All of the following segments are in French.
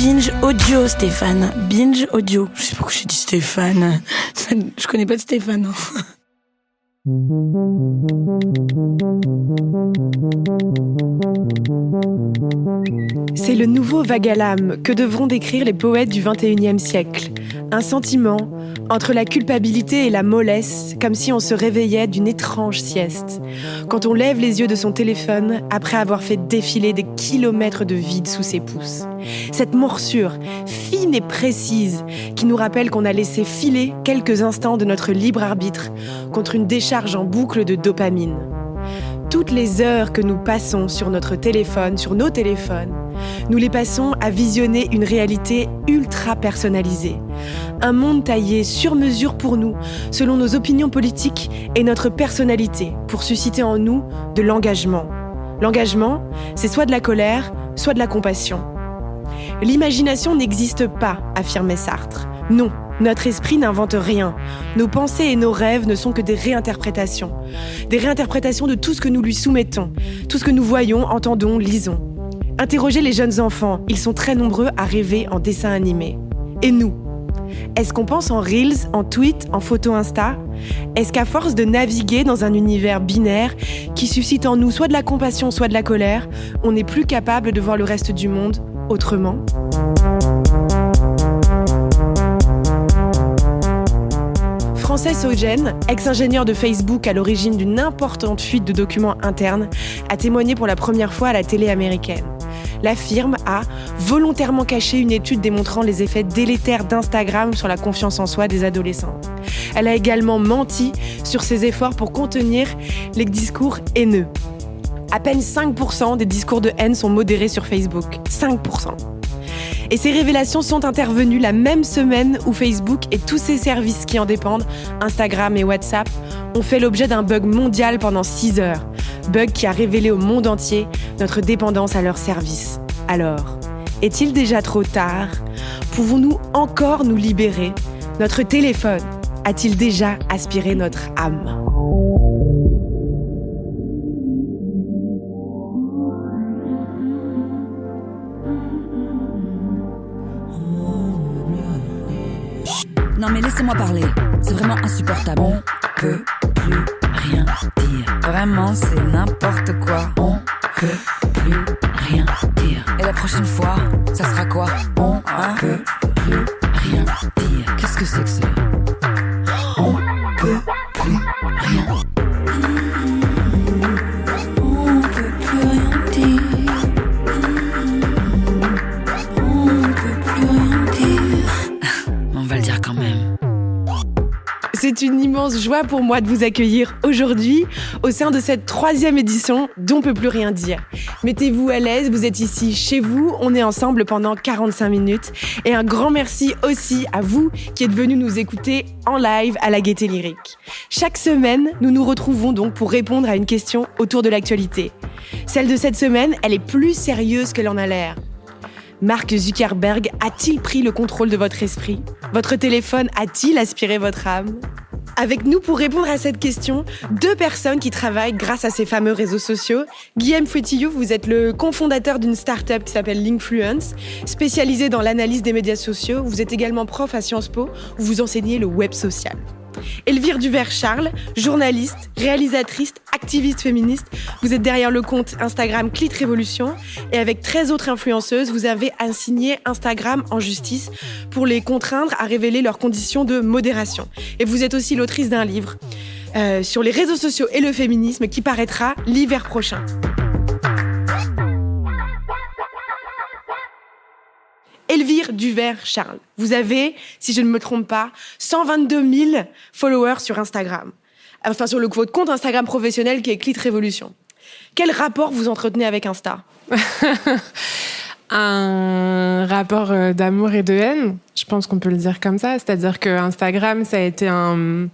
Binge audio, Stéphane. Binge audio. Je sais pas pourquoi j'ai dit Stéphane. Je connais pas de Stéphane. Hein. C'est le nouveau vague à l'âme que devront décrire les poètes du XXIe siècle. Un sentiment entre la culpabilité et la mollesse, comme si on se réveillait d'une étrange sieste. Quand on lève les yeux de son téléphone après avoir fait défiler des kilomètres de vide sous ses pouces. Cette morsure fine et précise qui nous rappelle qu'on a laissé filer quelques instants de notre libre arbitre contre une décharge en boucle de dopamine. Toutes les heures que nous passons sur notre téléphone, sur nos téléphones, nous les passons à visionner une réalité ultra personnalisée. Un monde taillé sur mesure pour nous, selon nos opinions politiques et notre personnalité, pour susciter en nous de l'engagement. L'engagement, c'est soit de la colère, soit de la compassion. L'imagination n'existe pas, affirmait Sartre. Non, notre esprit n'invente rien. Nos pensées et nos rêves ne sont que des réinterprétations. Des réinterprétations de tout ce que nous lui soumettons, tout ce que nous voyons, entendons, lisons. Interrogez les jeunes enfants, ils sont très nombreux à rêver en dessin animé. Et nous ? Est-ce qu'on pense en Reels, en tweets, en photos Insta ? Est-ce qu'à force de naviguer dans un univers binaire qui suscite en nous soit de la compassion, soit de la colère, on n'est plus capable de voir le reste du monde autrement ? Frances Haugen, ex-ingénieur de Facebook à l'origine d'une importante fuite de documents internes, a témoigné pour la première fois à la télé américaine. La firme a volontairement caché une étude démontrant les effets délétères d'Instagram sur la confiance en soi des adolescents. Elle a également menti sur ses efforts pour contenir les discours haineux. À peine 5% des discours de haine sont modérés sur Facebook. 5%. Et ces révélations sont intervenues la même semaine où Facebook et tous ses services qui en dépendent, Instagram et WhatsApp, ont fait l'objet d'un bug mondial pendant 6 heures. Bug qui a révélé au monde entier notre dépendance à leurs services. Alors, est-il déjà trop tard ? Pouvons-nous encore nous libérer ? Notre téléphone a-t-il déjà aspiré notre âme ? Non mais laissez-moi parler, c'est vraiment insupportable. On peut plus rien dire. Vraiment, c'est n'importe quoi. On peut plus rien dire. Et la prochaine fois, ça sera quoi ? On peut plus rien dire. Qu'est-ce que c'est que ça ? On peut plus rien. On peut plus rien dire. On peut plus rien dire. On va le dire quand même. C'est une immense joie pour moi de vous accueillir aujourd'hui au sein de cette 3e édition d'On peut plus rien dire. Mettez-vous à l'aise, vous êtes ici chez vous, on est ensemble pendant 45 minutes. Et un grand merci aussi à vous qui êtes venus nous écouter en live à la Gaîté Lyrique. Chaque semaine, nous nous retrouvons donc pour répondre à une question autour de l'actualité. Celle de cette semaine, elle est plus sérieuse qu'elle en a l'air. Mark Zuckerberg a-t-il pris le contrôle de votre esprit ? Votre téléphone a-t-il aspiré votre âme ? Avec nous pour répondre à cette question, 2 personnes qui travaillent grâce à ces fameux réseaux sociaux. Guillaume Fouetillou, vous êtes le cofondateur d'une start-up qui s'appelle Linkfluence, spécialisée dans l'analyse des médias sociaux. Vous êtes également prof à Sciences Po, où vous enseignez le web social. Elvire Duvert-Charles, journaliste, réalisatrice, activiste féministe. Vous êtes derrière le compte Instagram Clit Révolution et avec 13 autres influenceuses, vous avez assigné Instagram en justice pour les contraindre à révéler leurs conditions de modération. Et vous êtes aussi l'autrice d'un livre sur les réseaux sociaux et le féminisme qui paraîtra l'hiver prochain. Elvire Duvert-Charles, vous avez, si je ne me trompe pas, 122 000 followers sur Instagram. Enfin, sur votre compte Instagram professionnel qui est Clit Révolution. Quel rapport vous entretenez avec Insta ? Un rapport d'amour et de haine, je pense qu'on peut le dire comme ça. C'est-à-dire que Instagram, ça a été un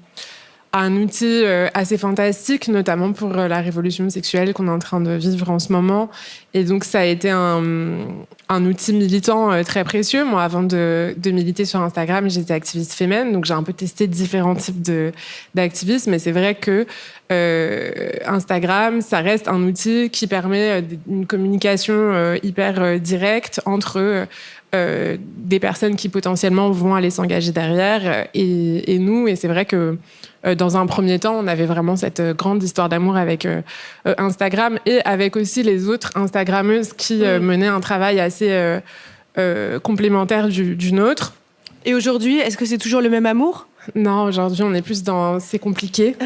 un outil assez fantastique, notamment pour la révolution sexuelle qu'on est en train de vivre en ce moment. Et donc, ça a été un outil militant très précieux. Moi, avant de militer sur Instagram, j'étais activiste féminine, donc j'ai un peu testé différents types d'activisme. Mais c'est vrai que Instagram, ça reste un outil qui permet une communication hyper directe entre des personnes qui potentiellement vont aller s'engager derrière et nous. Et c'est vrai que dans un premier temps, on avait vraiment cette grande histoire d'amour avec Instagram et avec aussi les autres Instagrammeuses qui menaient un travail assez complémentaire du nôtre. Et aujourd'hui, est-ce que c'est toujours le même amour ? Non, aujourd'hui, on est plus dans... C'est compliqué.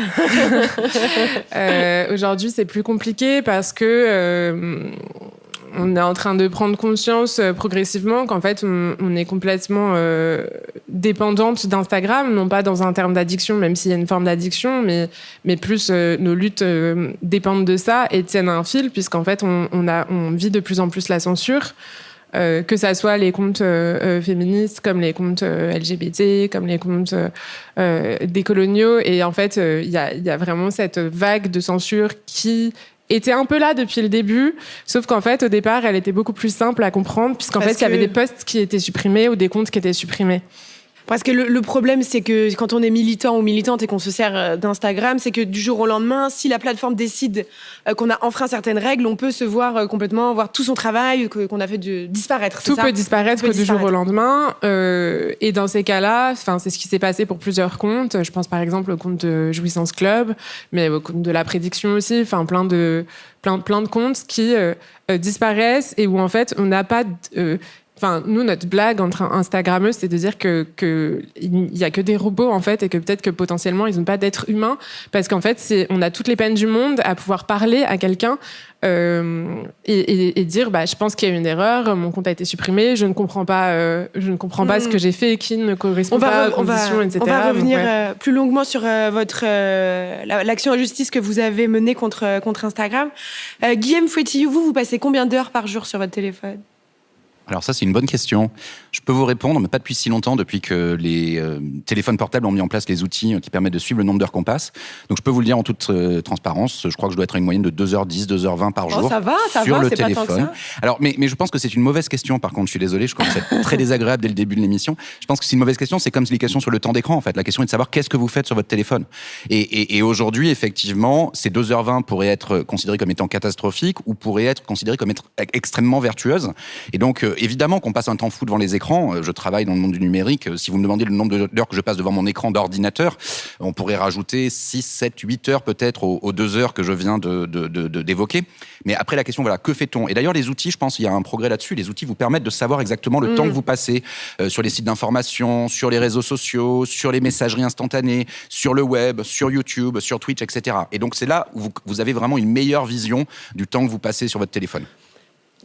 Aujourd'hui, c'est plus compliqué parce que... on est en train de prendre conscience progressivement qu'en fait, on est complètement dépendante d'Instagram, non pas dans un terme d'addiction, même s'il y a une forme d'addiction, mais plus nos luttes dépendent de ça et tiennent à un fil, puisqu'en fait, on vit de plus en plus la censure. Que ça soit les comptes féministes, comme les comptes LGBT, comme les comptes décoloniaux. Et en fait, il y a vraiment cette vague de censure qui était un peu là depuis le début, sauf qu'en fait, au départ, elle était beaucoup plus simple à comprendre, puisqu'en fait, il y avait des posts qui étaient supprimés ou des comptes qui étaient supprimés. Parce que le problème, c'est que quand on est militant ou militante et qu'on se sert d'Instagram, c'est que du jour au lendemain, si la plateforme décide qu'on a enfreint certaines règles, on peut se voir complètement, voir tout son travail qu'on a fait disparaître. Tout peut disparaître du jour au lendemain. Et dans ces cas-là, c'est ce qui s'est passé pour plusieurs comptes. Je pense par exemple au compte de Jouissance Club, mais au compte de La Prédiction aussi. Plein de comptes qui disparaissent et où en fait, on n'a pas... nous, notre blague entre Instagrammeuses, c'est de dire que il y a que des robots, en fait, et que peut-être que potentiellement, ils n'ont pas d'être humains, parce qu'en fait, on a toutes les peines du monde à pouvoir parler à quelqu'un et dire, je pense qu'il y a une erreur, mon compte a été supprimé, je ne comprends pas ce que j'ai fait, qui ne correspond pas aux conditions, etc. On va revenir plus longuement sur l'action en justice que vous avez menée contre Instagram. Guillaume Fouettillou, vous passez combien d'heures par jour sur votre téléphone ? Alors ça, c'est une bonne question. Je peux vous répondre, mais pas depuis si longtemps, depuis que les téléphones portables ont mis en place les outils qui permettent de suivre le nombre d'heures qu'on passe. Donc je peux vous le dire en toute transparence, je crois que je dois être à une moyenne de 2h10, 2h20 par jour ça va, sur le c'est téléphone. pas tant que ça. Alors, mais je pense que c'est une mauvaise question, par contre, je suis désolé, je commence à être très désagréable dès le début de l'émission. Je pense que c'est une mauvaise question, c'est comme les questions sur le temps d'écran, en fait. La question est de savoir qu'est-ce que vous faites sur votre téléphone. Et aujourd'hui, effectivement, ces 2h20 pourraient être considérées comme étant catastrophiques ou pourraient être considérées comme être extrêmement vertueuses. Et donc, évidemment qu'on passe un temps fou devant les écrans. Je travaille dans le monde du numérique. Si vous me demandez le nombre d'heures que je passe devant mon écran d'ordinateur, on pourrait rajouter 6, 7, 8 heures peut-être aux 2 heures que je viens d'évoquer. Mais après, la question, voilà, que fait-on ? Et d'ailleurs, les outils, je pense qu'il y a un progrès là-dessus. Les outils vous permettent de savoir exactement le temps que vous passez sur les sites d'information, sur les réseaux sociaux, sur les messageries instantanées, sur le web, sur YouTube, sur Twitch, etc. Et donc, c'est là où vous avez vraiment une meilleure vision du temps que vous passez sur votre téléphone.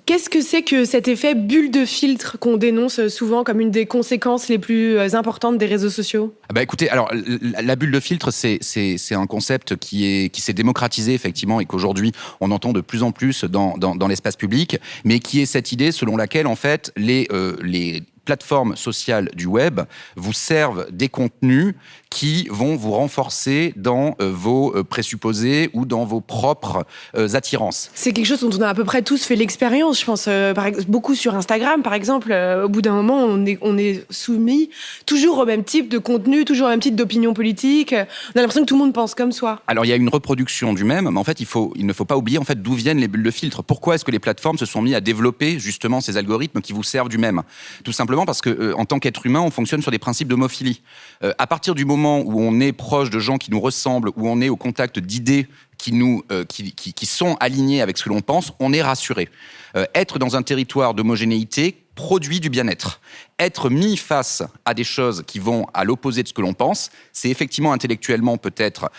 Qu'est-ce que c'est que cet effet bulle de filtre qu'on dénonce souvent comme une des conséquences les plus importantes des réseaux sociaux ? Écoutez, alors la bulle de filtre, c'est un concept qui s'est démocratisé effectivement et qu'aujourd'hui on entend de plus en plus dans l'espace public, mais qui est cette idée selon laquelle en fait les plateformes sociales du web vous servent des contenus qui vont vous renforcer dans vos présupposés ou dans vos propres attirances. C'est quelque chose dont on a à peu près tous fait l'expérience, je pense. Beaucoup sur Instagram, par exemple. Au bout d'un moment, on est soumis toujours au même type de contenu, toujours au même type d'opinion politique. On a l'impression que tout le monde pense comme soi. Alors, il y a une reproduction du même, mais en fait, il ne faut pas oublier en fait, d'où viennent les bulles de filtre. Pourquoi est-ce que les plateformes se sont mis à développer justement ces algorithmes qui vous servent du même ? Tout simplement parce que, en tant qu'être humain, on fonctionne sur des principes d'homophilie. À partir du moment où on est proche de gens qui nous ressemblent, où on est au contact d'idées qui sont alignées avec ce que l'on pense, on est rassuré. Être dans un territoire d'homogénéité produit du bien-être. Être mis face à des choses qui vont à l'opposé de ce que l'on pense, c'est effectivement intellectuellement peut-être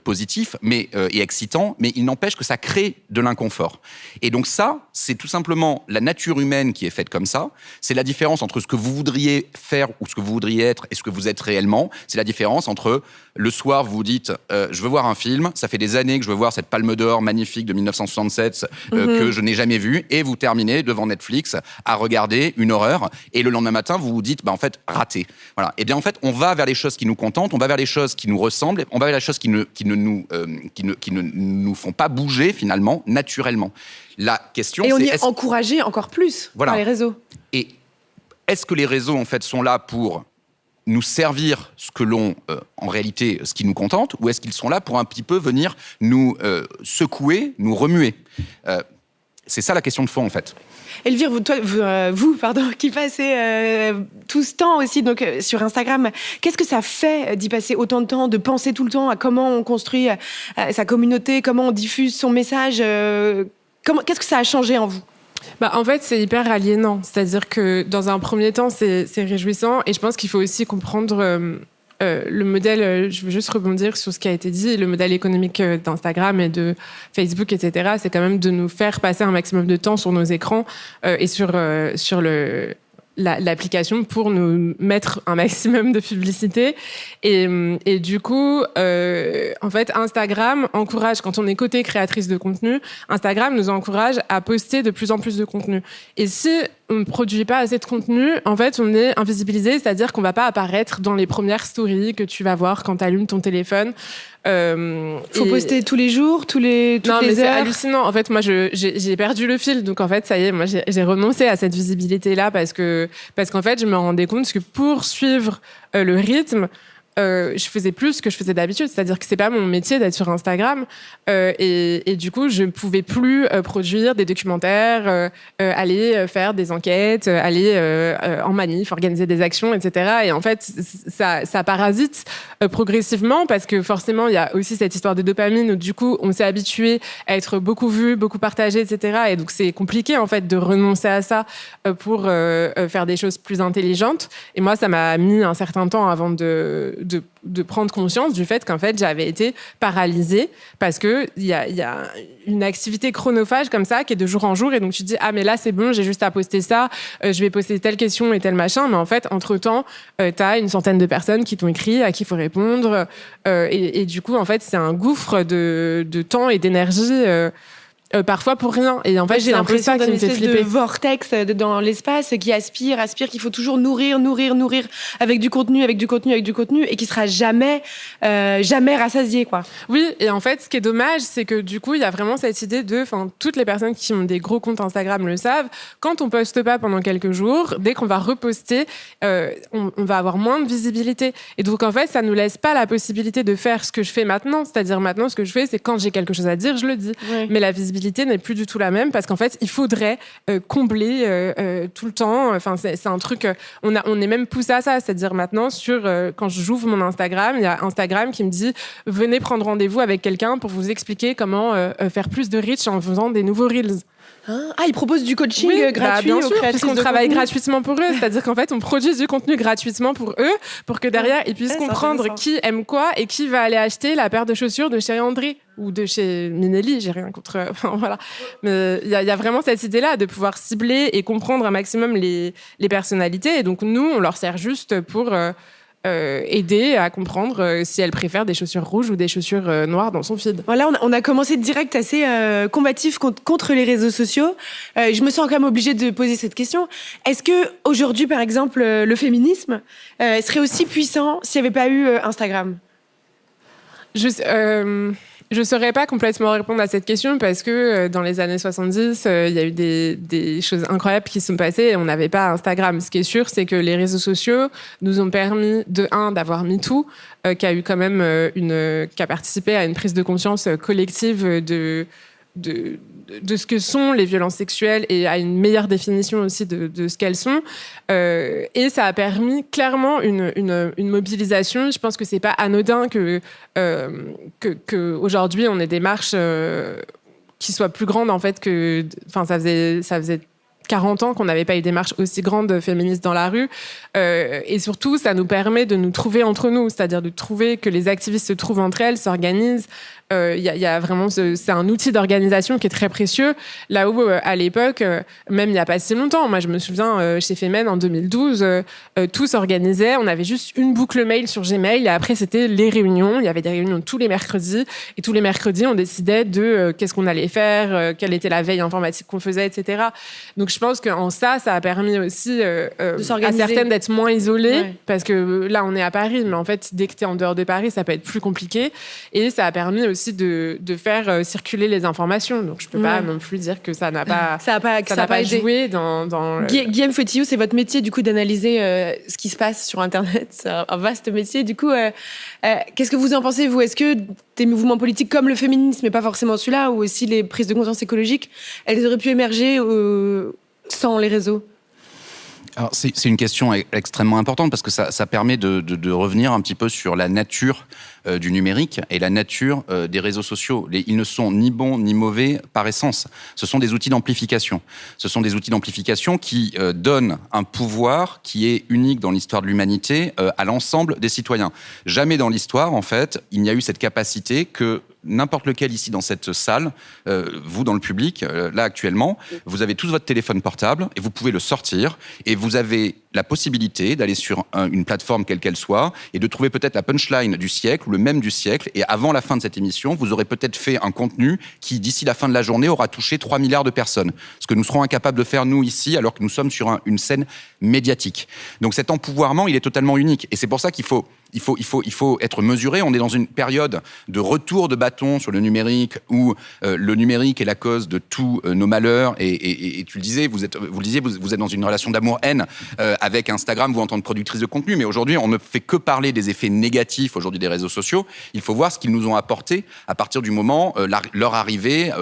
positif et excitant, mais il n'empêche que ça crée de l'inconfort. Et donc ça, c'est tout simplement la nature humaine qui est faite comme ça. C'est la différence entre ce que vous voudriez faire ou ce que vous voudriez être et ce que vous êtes réellement. C'est la différence entre le soir, vous vous dites je veux voir un film, ça fait des années que je veux voir cette Palme d'Or magnifique de 1967 que je n'ai jamais vue, et vous terminez devant Netflix à regarder regardez, une horreur, et le lendemain matin, vous vous dites, en fait, raté. Voilà. Et bien, en fait, on va vers les choses qui nous contentent, on va vers les choses qui nous ressemblent, on va vers les choses qui ne nous font pas bouger, finalement, naturellement. La question, Et on c'est... y est encouragé encore plus par les réseaux. Et est-ce que les réseaux, en fait, sont là pour nous servir ce que l'on, en réalité, ce qui nous contente, ou est-ce qu'ils sont là pour un petit peu venir nous secouer, nous remuer c'est ça la question de fond, en fait. Elvire, vous, qui passez tout ce temps aussi donc, sur Instagram, qu'est-ce que ça fait d'y passer autant de temps, de penser tout le temps à comment on construit sa communauté, comment on diffuse son message qu'est-ce que ça a changé en vous ? En fait, c'est hyper aliénant. C'est-à-dire que dans un premier temps, c'est réjouissant. Et je pense qu'il faut aussi comprendre le modèle, je veux juste rebondir sur ce qui a été dit, le modèle économique d'Instagram et de Facebook, etc., c'est quand même de nous faire passer un maximum de temps sur nos écrans et sur l'application pour nous mettre un maximum de publicité. Et du coup, en fait, Instagram encourage, quand on est côté créatrice de contenu, Instagram nous encourage à poster de plus en plus de contenu. Et si on ne produit pas assez de contenu, en fait, on est invisibilisé, c'est-à-dire qu'on va pas apparaître dans les premières stories que tu vas voir quand tu allumes ton téléphone. Faut poster tous les jours, toutes les non, mais heures. c'est hallucinant. En fait, moi, j'ai perdu le fil. Donc, en fait, ça y est, moi, j'ai renoncé à cette visibilité-là parce qu'en fait, je me rendais compte que pour suivre le rythme, je faisais plus que je faisais d'habitude, c'est-à-dire que c'est pas mon métier d'être sur Instagram et du coup je pouvais plus produire des documentaires, aller faire des enquêtes, aller en manif, organiser des actions, etc. Et en fait ça parasite progressivement parce que forcément il y a aussi cette histoire de dopamine où du coup on s'est habitué à être beaucoup vu, beaucoup partagé, etc. Et donc c'est compliqué en fait de renoncer à ça pour faire des choses plus intelligentes. Et moi ça m'a mis un certain temps avant de prendre conscience du fait qu'en fait j'avais été paralysée parce que il y a une activité chronophage comme ça qui est de jour en jour et donc tu te dis mais là c'est bon, j'ai juste à poster ça, je vais poster telle question et tel machin, mais en fait entre temps t'as une centaine de personnes qui t'ont écrit, à qui il faut répondre et du coup en fait c'est un gouffre de temps et d'énergie parfois pour rien. Et en fait, j'ai l'impression d'une espèce de vortex dans l'espace qui aspire, qu'il faut toujours nourrir avec du contenu, et qui sera jamais rassasié, quoi. Oui, et en fait, ce qui est dommage, c'est que du coup, il y a vraiment cette idée toutes les personnes qui ont des gros comptes Instagram le savent, quand on poste pas pendant quelques jours, dès qu'on va reposter, on va avoir moins de visibilité. Et donc, en fait, ça nous laisse pas la possibilité de faire ce que je fais maintenant. C'est-à-dire maintenant, ce que je fais, c'est quand j'ai quelque chose à dire, je le dis. Oui. Mais la visibilité n'est plus du tout la même parce qu'en fait il faudrait combler tout le temps. Enfin c'est un truc on est même poussé à ça, c'est-à-dire maintenant quand j'ouvre mon Instagram, il y a Instagram qui me dit venez prendre rendez-vous avec quelqu'un pour vous expliquer comment faire plus de reach en faisant des nouveaux reels. Ils proposent du coaching gratuit bien sûr, aux créatrices puisqu'on travaille gratuitement pour eux. C'est-à-dire qu'en fait, on produit du contenu gratuitement pour eux, pour que derrière, ils puissent comprendre qui aime quoi et qui va aller acheter la paire de chaussures de chez André ou de chez Minelli. J'ai rien contre... voilà. Mais il y a vraiment cette idée-là de pouvoir cibler et comprendre un maximum les personnalités. Et donc, nous, on leur sert juste pour... aider à comprendre si elle préfère des chaussures rouges ou des chaussures noires dans son feed. Voilà, on a commencé direct assez combatif contre les réseaux sociaux. Je me sens quand même obligée de poser cette question. Est-ce que aujourd'hui, par exemple, le féminisme serait aussi puissant s'il n'y avait pas eu Instagram ? Je ne saurais pas complètement répondre à cette question parce que dans les années 70, il y a eu des choses incroyables qui se sont passées et on n'avait pas Instagram. Ce qui est sûr, c'est que les réseaux sociaux nous ont permis, d'avoir MeToo, qui a eu quand même qui a participé à une prise de conscience collective de ce que sont les violences sexuelles et à une meilleure définition aussi de ce qu'elles sont. Et ça a permis clairement une mobilisation. Je pense que c'est pas anodin que aujourd'hui on ait des marches qui soient plus grandes en fait que. Enfin, ça faisait 40 ans qu'on n'avait pas eu des marches aussi grandes féministes dans la rue. Et surtout, ça nous permet de nous trouver entre nous, c'est-à-dire de trouver que les activistes se trouvent entre elles, s'organisent. Y a vraiment c'est un outil d'organisation qui est très précieux. Là où, à l'époque, même il n'y a pas si longtemps, moi je me souviens, chez Femen en 2012, tout s'organisait. On avait juste une boucle mail sur Gmail et après c'était les réunions. Il y avait des réunions tous les mercredis et tous les mercredis on décidait de qu'est-ce qu'on allait faire, quelle était la veille informatique qu'on faisait, etc. Donc je pense qu'en ça a permis aussi à s'organiser. certaines d'être moins isolées, Ouais. parce que là, on est à Paris, mais en fait, dès que tu es en dehors de Paris, ça peut être plus compliqué. Et ça a permis aussi de faire circuler les informations. Donc, je peux pas non plus dire que ça n'a pas, Ça n'a pas aidé. joué dans Guillaume Fotillou, c'est votre métier du coup d'analyser ce qui se passe sur Internet. C'est un vaste métier. Du coup, qu'est-ce que vous en pensez, vous ? Est-ce que des mouvements politiques comme le féminisme, mais pas forcément celui-là, ou aussi les prises de conscience écologiques, elles auraient pu émerger sans les réseaux ? Alors, c'est une question extrêmement importante parce que ça permet de revenir un petit peu sur la nature du numérique et la nature des réseaux sociaux. Ils ne sont ni bons ni mauvais par essence. Ce sont des outils d'amplification. Ce sont des outils d'amplification qui donnent un pouvoir qui est unique dans l'histoire de l'humanité à l'ensemble des citoyens. Jamais dans l'histoire, en fait, il n'y a eu cette capacité que n'importe lequel ici dans cette salle, vous dans le public, là actuellement, vous avez tous votre téléphone portable et vous pouvez le sortir et vous avez la possibilité d'aller sur une plateforme quelle qu'elle soit et de trouver peut-être la punchline du siècle ou le même du siècle, et avant la fin de cette émission, vous aurez peut-être fait un contenu qui, d'ici la fin de la journée, aura touché 3 milliards de personnes. Ce que nous serons incapables de faire, nous, ici, alors que nous sommes sur une scène médiatique. Donc cet empouvoirment, il est totalement unique. Et c'est pour ça qu'il faut être mesuré. On est dans une période de retour de bâton sur le numérique où le numérique est la cause de tous nos malheurs. Et tu le disais, vous êtes dans une relation d'amour-haine avec Instagram, vous en tant que productrice de contenu. Mais aujourd'hui, on ne fait que parler des effets négatifs aujourd'hui des réseaux sociaux. Il faut voir ce qu'ils nous ont apporté à partir du moment leur arrivée.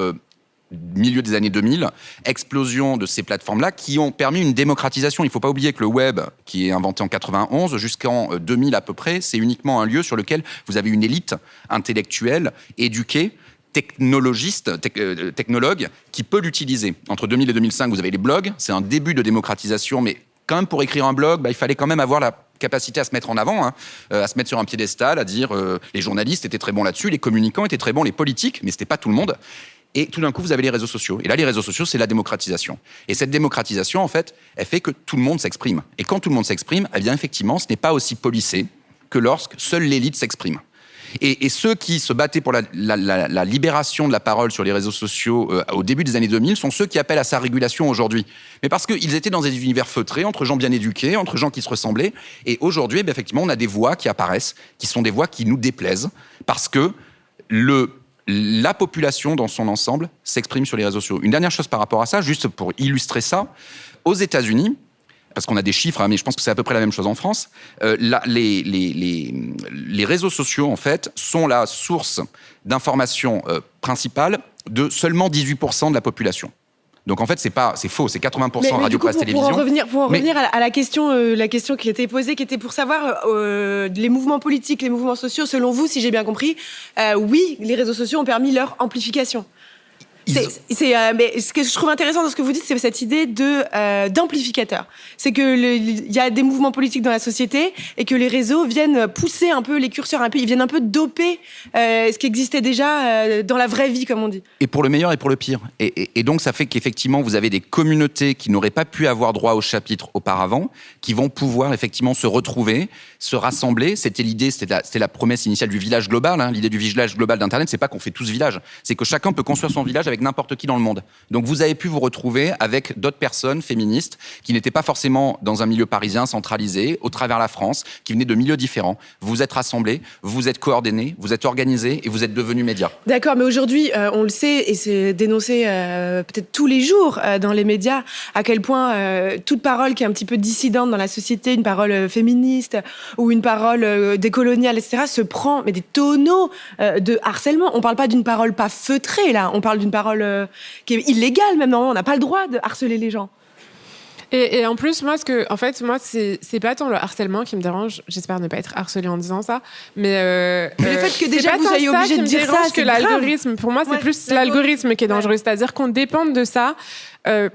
Milieu des années 2000, explosion de ces plateformes-là qui ont permis une démocratisation. Il ne faut pas oublier que le web, qui est inventé en 91, jusqu'en 2000 à peu près, c'est uniquement un lieu sur lequel vous avez une élite intellectuelle, éduquée, technologue, qui peut l'utiliser. Entre 2000 et 2005, vous avez les blogs, c'est un début de démocratisation, mais quand même pour écrire un blog, il fallait quand même avoir la capacité à se mettre en avant, à se mettre sur un piédestal, à dire les journalistes étaient très bons là-dessus, les communicants étaient très bons, les politiques, mais c'était pas tout le monde. Et tout d'un coup, vous avez les réseaux sociaux. Et là, les réseaux sociaux, c'est la démocratisation. Et cette démocratisation, en fait, elle fait que tout le monde s'exprime. Et quand tout le monde s'exprime, eh bien, effectivement, ce n'est pas aussi policé que lorsque seule l'élite s'exprime. Et ceux qui se battaient pour la libération de la parole sur les réseaux sociaux au début des années 2000 sont ceux qui appellent à sa régulation aujourd'hui. Mais parce qu'ils étaient dans des univers feutrés, entre gens bien éduqués, entre gens qui se ressemblaient. Et aujourd'hui, eh bien, effectivement, on a des voix qui apparaissent, qui sont des voix qui nous déplaisent, parce que la population dans son ensemble s'exprime sur les réseaux sociaux. Une dernière chose par rapport à ça, juste pour illustrer ça, aux États-Unis, parce qu'on a des chiffres, mais je pense que c'est à peu près la même chose en France, les réseaux sociaux, en fait, sont la source d'information principale de seulement 18% de la population. Donc en fait, c'est faux, c'est 80% radio, presse, télévision. Pour en revenir à la question qui était posée, qui était pour savoir les mouvements politiques, les mouvements sociaux, selon vous, si j'ai bien compris, oui, les réseaux sociaux ont permis leur amplification. Mais ce que je trouve intéressant dans ce que vous dites, c'est cette idée d'amplificateur. C'est que il y a des mouvements politiques dans la société et que les réseaux viennent pousser un peu les curseurs, ils viennent un peu doper ce qui existait déjà dans la vraie vie, comme on dit. Et pour le meilleur et pour le pire. Et donc, ça fait qu'effectivement, vous avez des communautés qui n'auraient pas pu avoir droit au chapitre auparavant, qui vont pouvoir effectivement se retrouver, se rassembler. C'était l'idée, c'était la promesse initiale du village global. L'idée du village global d'Internet, c'est pas qu'on fait tous village, c'est que chacun peut construire son village avec n'importe qui dans le monde. Donc vous avez pu vous retrouver avec d'autres personnes féministes qui n'étaient pas forcément dans un milieu parisien centralisé, au travers la France, qui venaient de milieux différents. Vous êtes rassemblés, vous êtes coordonnés, vous êtes organisés et vous êtes devenus médias. D'accord, mais aujourd'hui, on le sait, et c'est dénoncé peut-être tous les jours dans les médias, à quel point toute parole qui est un petit peu dissidente dans la société, une parole féministe ou une parole décoloniale, etc., se prend des tonneaux de harcèlement. On parle pas d'une parole pas feutrée, là, on parle d'une parole qui est illégale même, non, on n'a pas le droit de harceler les gens. Et en plus, moi, c'est pas tant le harcèlement qui me dérange. J'espère ne pas être harcelée en disant ça. Mais le fait que déjà vous soyez obligé de dire ça, c'est que l'algorithme. Pour moi, c'est plus l'algorithme qui est dangereux. C'est-à-dire qu'on dépend de ça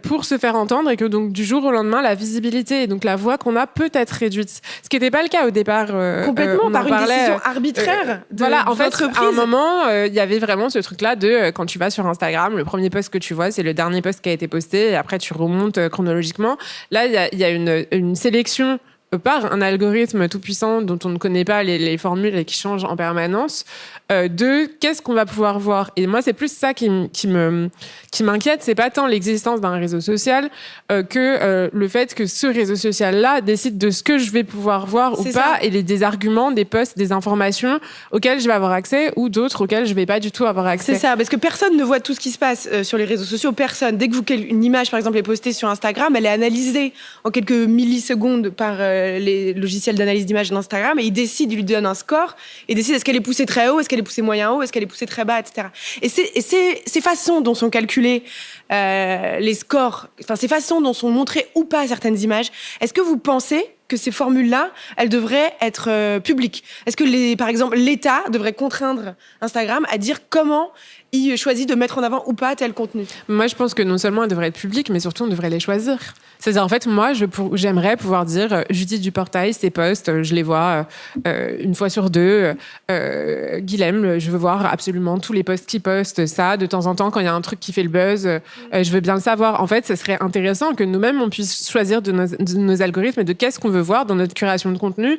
pour se faire entendre et que donc du jour au lendemain, la visibilité et donc la voix qu'on a peut être réduite. Ce qui n'était pas le cas au départ. Complètement, par une décision arbitraire de voilà, en fait, l'entreprise. à un moment, il y avait vraiment ce truc-là de quand tu vas sur Instagram, le premier post que tu vois, c'est le dernier post qui a été posté et après tu remontes chronologiquement. Là, il y a une sélection par un algorithme tout-puissant dont on ne connaît pas les formules et qui change en permanence, de qu'est-ce qu'on va pouvoir voir. Et moi, c'est plus ça qui m'inquiète. C'est pas tant l'existence d'un réseau social que le fait que ce réseau social-là décide de ce que je vais pouvoir voir ou pas, et des arguments, des posts, des informations auxquelles je vais avoir accès ou d'autres auxquelles je vais pas du tout avoir accès. C'est ça, parce que personne ne voit tout ce qui se passe sur les réseaux sociaux. Personne. Dès que une image, par exemple, est postée sur Instagram, elle est analysée en quelques millisecondes par les logiciels d'analyse d'image d'Instagram, et ils décident, ils lui donnent un score, et décident est-ce qu'elle est poussée très haut, est-ce qu'elle est poussée moyen haut, est-ce qu'elle est poussée très bas, etc. Et ces façons dont sont calculés les scores, enfin ces façons dont sont montrées ou pas certaines images, est-ce que vous pensez que ces formules-là, elles devraient être publiques? Est-ce que, par exemple, l'État devrait contraindre Instagram à dire comment il choisit de mettre en avant ou pas tel contenu? Moi, je pense que non seulement elles devraient être publiques, mais surtout on devrait les choisir. C'est-à-dire, en fait, moi, j'aimerais pouvoir dire Judith Duportail, ses posts, je les vois une fois sur deux. Guilhem, je veux voir absolument tous les posts qu'il poste. Ça, de temps en temps, quand il y a un truc qui fait le buzz, je veux bien le savoir. En fait, ce serait intéressant que nous-mêmes, on puisse choisir de nos algorithmes de qu'est-ce qu'on veut voir dans notre curation de contenu,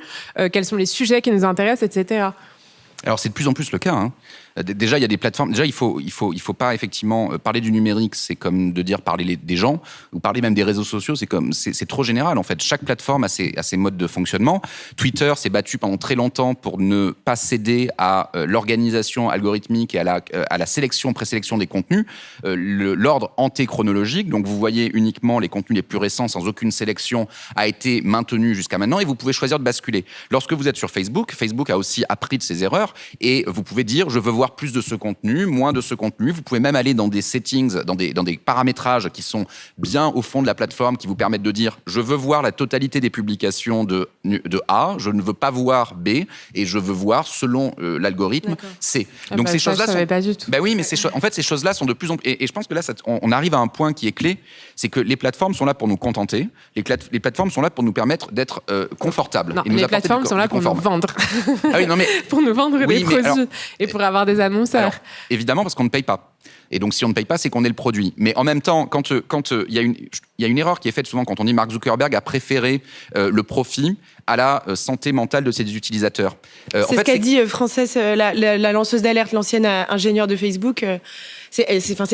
quels sont les sujets qui nous intéressent, etc. Alors, c'est de plus en plus le cas, hein. Déjà, il y a des plateformes. Déjà, il faut pas effectivement parler du numérique. C'est comme de dire parler des gens ou parler même des réseaux sociaux. C'est trop général en fait. Chaque plateforme a ses modes de fonctionnement. Twitter s'est battu pendant très longtemps pour ne pas céder à l'organisation algorithmique et à la sélection, présélection des contenus. L'ordre antéchronologique. Donc, vous voyez uniquement les contenus les plus récents sans aucune sélection a été maintenu jusqu'à maintenant et vous pouvez choisir de basculer. Lorsque vous êtes sur Facebook, Facebook a aussi appris de ses erreurs et vous pouvez dire je veux voir plus de ce contenu, moins de ce contenu. Vous pouvez même aller dans des settings, dans des paramétrages qui sont bien au fond de la plateforme, qui vous permettent de dire je veux voir la totalité des publications de A, je ne veux pas voir B, et je veux voir selon l'algorithme C. Donc ces choses-là sont... pas du tout. Ben oui, mais en fait ces choses-là sont de plus en plus... Et je pense que là, on arrive à un point qui est clé, c'est que les plateformes sont là pour nous contenter, les plateformes sont là pour nous permettre d'être confortables. Non, et nous les apporter plateformes sont là pour nous vendre. Ah oui, non mais... pour nous vendre des produits et pour avoir des annonceurs. Alors, évidemment, parce qu'on ne paye pas. Et donc, si on ne paye pas, c'est qu'on est le produit. Mais en même temps, quand il y a une erreur qui est faite souvent quand on dit Mark Zuckerberg a préféré le profit à la santé mentale de ses utilisateurs. C'est ce qu'a dit Frances, la lanceuse d'alerte, l'ancienne ingénieure de Facebook. C'est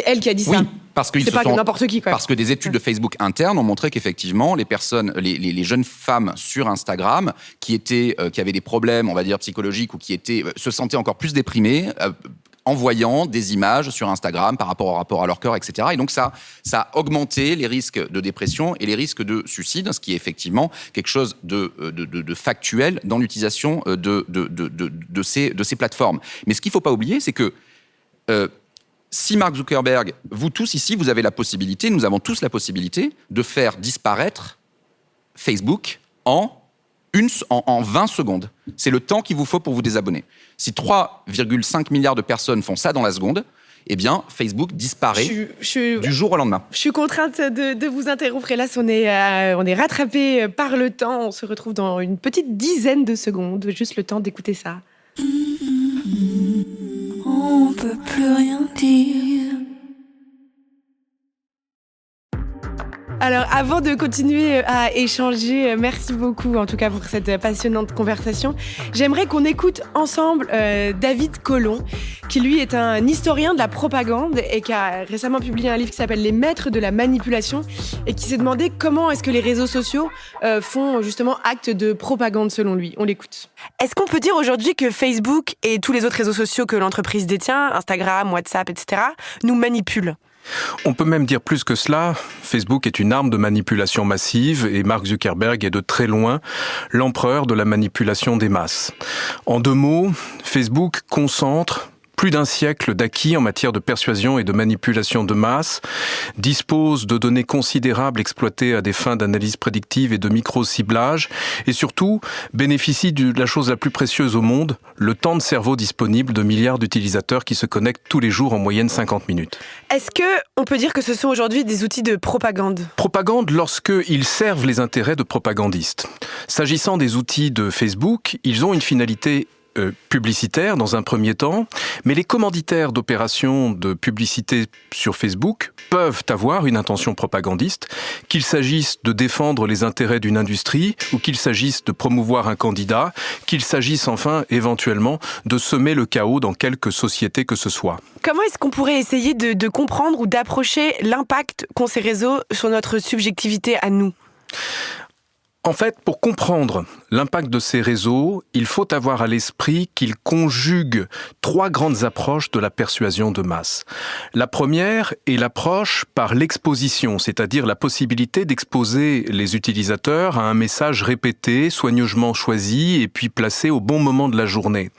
elle qui a dit ça. Oui, parce que c'est pas n'importe qui, quoi. Parce que des études de Facebook internes ont montré qu'effectivement, les personnes, les jeunes femmes sur Instagram qui avaient des problèmes, on va dire psychologiques, ou qui se sentaient encore plus déprimées en voyant des images sur Instagram par rapport au rapport à leur corps, etc. Et donc ça a augmenté les risques de dépression et les risques de suicide, ce qui est effectivement quelque chose de factuel dans l'utilisation de ces plateformes. Mais ce qu'il ne faut pas oublier, c'est que si Mark Zuckerberg, vous tous ici, vous avez la possibilité, nous avons tous la possibilité de faire disparaître Facebook en 20 secondes. C'est le temps qu'il vous faut pour vous désabonner. Si 3,5 milliards de personnes font ça dans la seconde, eh bien, Facebook disparaît du jour au lendemain. Je suis contrainte de vous interrompre. Hélas, on est rattrapé par le temps. On se retrouve dans une petite dizaine de secondes. Juste le temps d'écouter ça. On peut plus rien dire. Alors, avant de continuer à échanger, merci beaucoup en tout cas pour cette passionnante conversation. J'aimerais qu'on écoute ensemble David Colomb, qui lui est un historien de la propagande et qui a récemment publié un livre qui s'appelle Les maîtres de la manipulation et qui s'est demandé comment est-ce que les réseaux sociaux font justement acte de propagande selon lui. On l'écoute. Est-ce qu'on peut dire aujourd'hui que Facebook et tous les autres réseaux sociaux que l'entreprise détient, Instagram, WhatsApp, etc., nous manipulent ? On peut même dire plus que cela, Facebook est une arme de manipulation massive et Mark Zuckerberg est de très loin l'empereur de la manipulation des masses. En 2 mots, Facebook concentre plus d'1 siècle d'acquis en matière de persuasion et de manipulation de masse, dispose de données considérables exploitées à des fins d'analyse prédictive et de micro-ciblage, et surtout bénéficie de la chose la plus précieuse au monde, le temps de cerveau disponible de milliards d'utilisateurs qui se connectent tous les jours en moyenne 50 minutes. Est-ce qu'on peut dire que ce sont aujourd'hui des outils de propagande ? Propagande lorsqu'ils servent les intérêts de propagandistes. S'agissant des outils de Facebook, ils ont une finalité publicitaire dans un premier temps, mais les commanditaires d'opérations de publicité sur Facebook peuvent avoir une intention propagandiste, qu'il s'agisse de défendre les intérêts d'une industrie ou qu'il s'agisse de promouvoir un candidat, qu'il s'agisse enfin éventuellement de semer le chaos dans quelque société que ce soit. Comment est-ce qu'on pourrait essayer de comprendre ou d'approcher l'impact qu'ont ces réseaux sur notre subjectivité à nous ? En fait, pour comprendre l'impact de ces réseaux, il faut avoir à l'esprit qu'ils conjuguent 3 grandes approches de la persuasion de masse. La première est l'approche par l'exposition, c'est-à-dire la possibilité d'exposer les utilisateurs à un message répété, soigneusement choisi et puis placé au bon moment de la journée.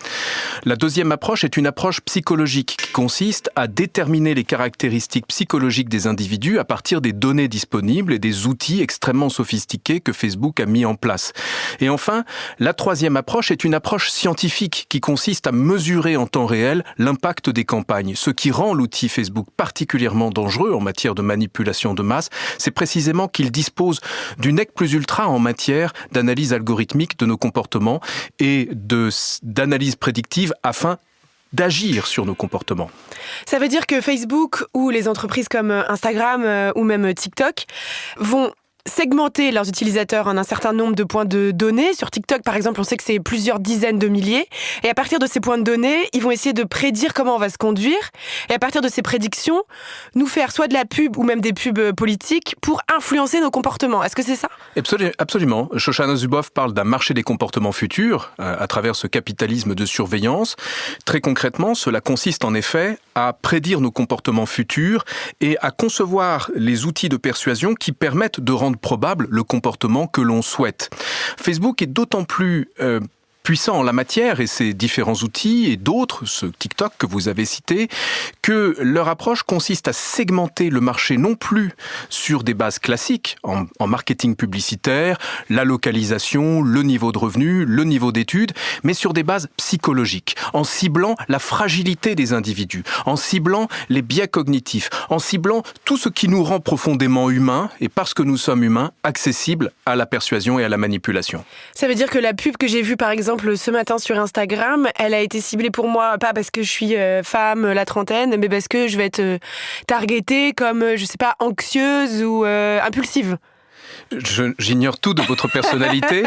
La deuxième approche est une approche psychologique qui consiste à déterminer les caractéristiques psychologiques des individus à partir des données disponibles et des outils extrêmement sophistiqués que Facebook a mis en place. Et enfin, la troisième approche est une approche scientifique qui consiste à mesurer en temps réel l'impact des campagnes. Ce qui rend l'outil Facebook particulièrement dangereux en matière de manipulation de masse, c'est précisément qu'il dispose du nec plus ultra en matière d'analyse algorithmique de nos comportements et d'analyse prédictive afin d'agir sur nos comportements. Ça veut dire que Facebook ou les entreprises comme Instagram ou même TikTok vont segmenter leurs utilisateurs en un certain nombre de points de données. Sur TikTok, par exemple, on sait que c'est plusieurs dizaines de milliers. Et à partir de ces points de données, ils vont essayer de prédire comment on va se conduire. Et à partir de ces prédictions, nous faire soit de la pub ou même des pubs politiques pour influencer nos comportements. Est-ce que c'est ça ? Absolument. Shoshana Zuboff parle d'un marché des comportements futurs à travers ce capitalisme de surveillance. Très concrètement, cela consiste en effet à prédire nos comportements futurs et à concevoir les outils de persuasion qui permettent de rendre probable le comportement que l'on souhaite. Facebook est d'autant plus puissant en la matière et ses différents outils et d'autres, ce TikTok que vous avez cité, que leur approche consiste à segmenter le marché non plus sur des bases classiques en marketing publicitaire, la localisation, le niveau de revenus, le niveau d'études, mais sur des bases psychologiques, en ciblant la fragilité des individus, en ciblant les biais cognitifs, en ciblant tout ce qui nous rend profondément humains et parce que nous sommes humains, accessibles à la persuasion et à la manipulation. Ça veut dire que la pub que j'ai vue par exemple ce matin sur Instagram, elle a été ciblée pour moi, pas parce que je suis femme, la trentaine, mais parce que je vais être targetée comme, je sais pas, anxieuse ou impulsive. J'ignore tout de votre personnalité,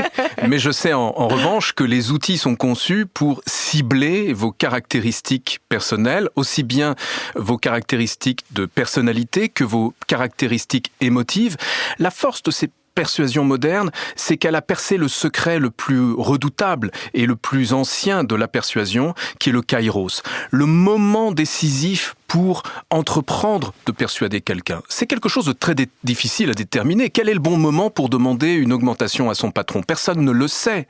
mais je sais en revanche que les outils sont conçus pour cibler vos caractéristiques personnelles, aussi bien vos caractéristiques de personnalité que vos caractéristiques émotives. La force de ces persuasion moderne, c'est qu'elle a percé le secret le plus redoutable et le plus ancien de la persuasion, qui est le kairos, le moment décisif pour entreprendre de persuader quelqu'un. C'est quelque chose de très difficile à déterminer. Quel est le bon moment pour demander une augmentation à son patron ? Personne ne le sait.